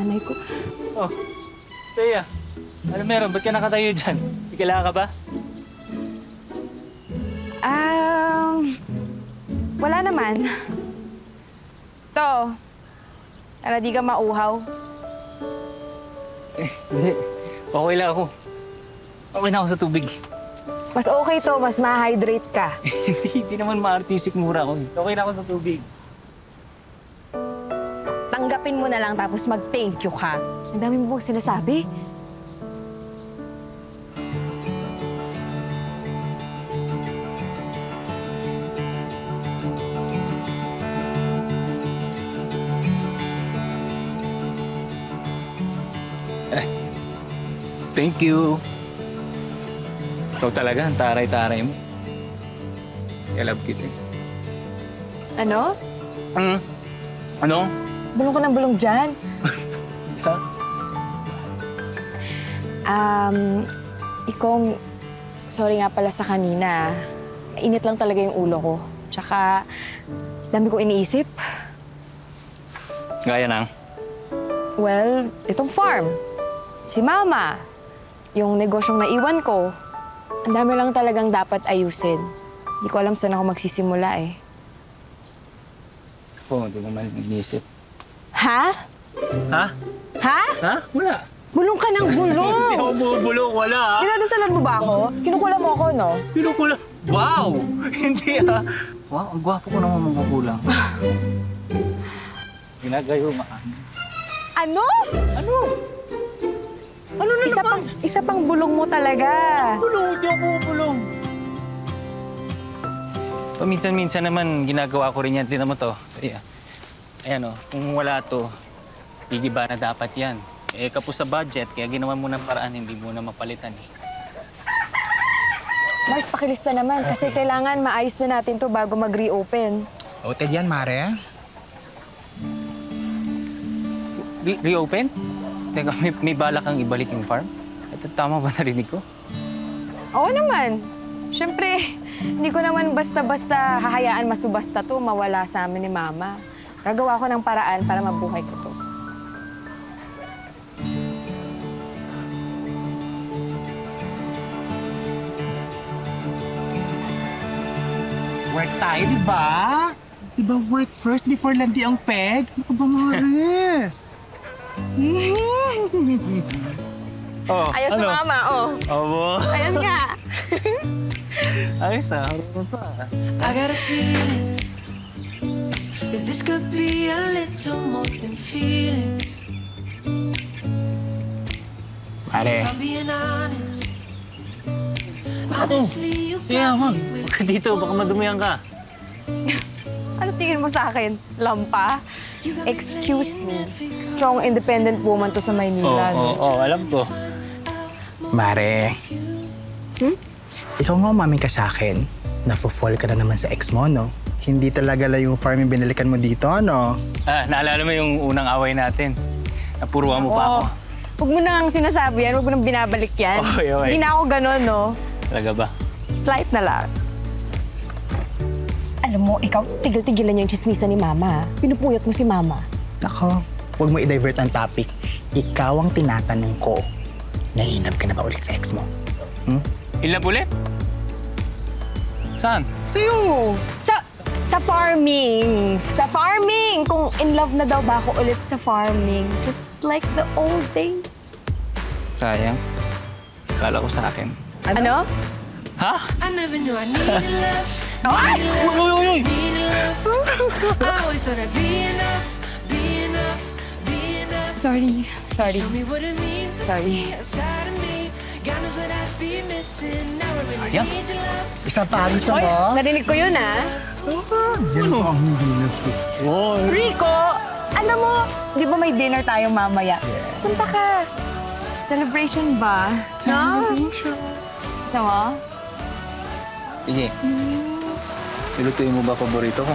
nanay ko. Oh, Thea. Ano meron? Ba't ka nakatayo dyan? May kailangan ka ba? Wala naman. To, para di ka mauhaw. Hindi. Okay lang ako. Okay na ako sa tubig. Mas okay to, mas ma-hydrate ka. Hindi naman ma-artistic mura ako. Okay na ako sa tubig. Tanggapin mo na lang tapos mag-thank you ka. Ang dami mo bang sinasabi? Thank you. Ikaw talaga, ang taray-taray mo. I love kita. Ano? Ano? Bulong ka ng bulong dyan. Ikaw, sorry nga pala sa kanina. Init lang talaga yung ulo ko. Tsaka, dami ko iniisip. Gaya ng? Well, itong farm. Si Mama. Yung negosyong naiwan ko. Ang dami lang talagang dapat ayusin. Hindi ko alam saan ako magsisimula eh. Oo, hindi naman iniisip. Ha? Ha? Ha? Ha? Wala. Bulong ka ng bulong! Hindi ako bubulong, wala. Dinadasalan mo ba ako? Kinukulam mo ako, no? Pinukulang. Wow! Hindi ah. Wow, ang gwapo ko naman magugulang. Ginagayo, maano. Ano? Ano? Ano na naman? Isa pang bulong mo talaga. Bulong, hindi ako bulong. Paminsan-minsan naman, ginagawa ko rin yan. Tingnan mo to. Ayan o, kung wala to, gigiba na dapat yan. Eh, kapos sa budget, kaya ginawa mo ng paraan, hindi mo na mapalitan eh. Mars, pakilista naman kasi kailangan maayos na natin to bago mag-reopen. Oted yan, Mare. Reopen? Teka, may balak kang ibalik yung farm? Ito, tama ba narinig ko? Oo naman. Siyempre, hindi ko naman basta-basta hahayaan masubasta to, mawala sa amin ni Mama. Gagawa ko ng paraan para mabuhay ko to. Work tayo, di ba? Di ba work first before landi ang peg? Ano ba, Mare? Oh, Ayos si Mama, oh. Abo. Ayos nga. Ayos ah, harap pa. I got a feeling that this could be a little more than feelings. Mare. If I'm being honest, honestly, you Kaya got man, me with huwag dito, baka madumihan ka. Ano tingin mo sa akin? Lampa? Excuse me. Strong, independent woman to sa Maynila. Oo, alam ko. Mare. Ikaw nga umamin ka sa akin. Nafo-fall ka na naman sa ex mo, no? Hindi talaga lang yung farm yung binalikan mo dito, no? Naalala mo yung unang away natin. Napuruan mo pa ako. Huwag mo nang sinasabi yan, huwag mo nang binabalik yan. Okay. Hindi na ako ganon, no? Talaga ba? Slight na lang. Alam mo, ikaw, tigil-tigilan yung chismisa ni Mama. Pinupuyot mo si Mama. Nako, huwag mo i-divert ang topic. Ikaw ang tinatanong ko. Nainab ka na ba ulit sa ex mo? Ilab ulit? Saan? Sa'yo! Sa farming. Sa farming! Kung in love na daw ba ako ulit sa farming. Just like the old days. Sayang. Kala ko sa akin. Ano? Ha? I never knew I needed love. Ay! Uy! Needed love. I always thought I'd be enough, be enough, be enough. Sorry. Show me what it means to Sorry. see outside of me. God knows what I'd be missing. Now I really Sayang. need your love. Isa pa, gusto Oy, mo? narinig ko yun, ah. Yan ang hindi na Rico, alam mo, di ba may dinner tayo mamaya? Punta ka. Celebration ba? Celebration. Gusto mo? Sige. Nilutuin mo ba paborito ko?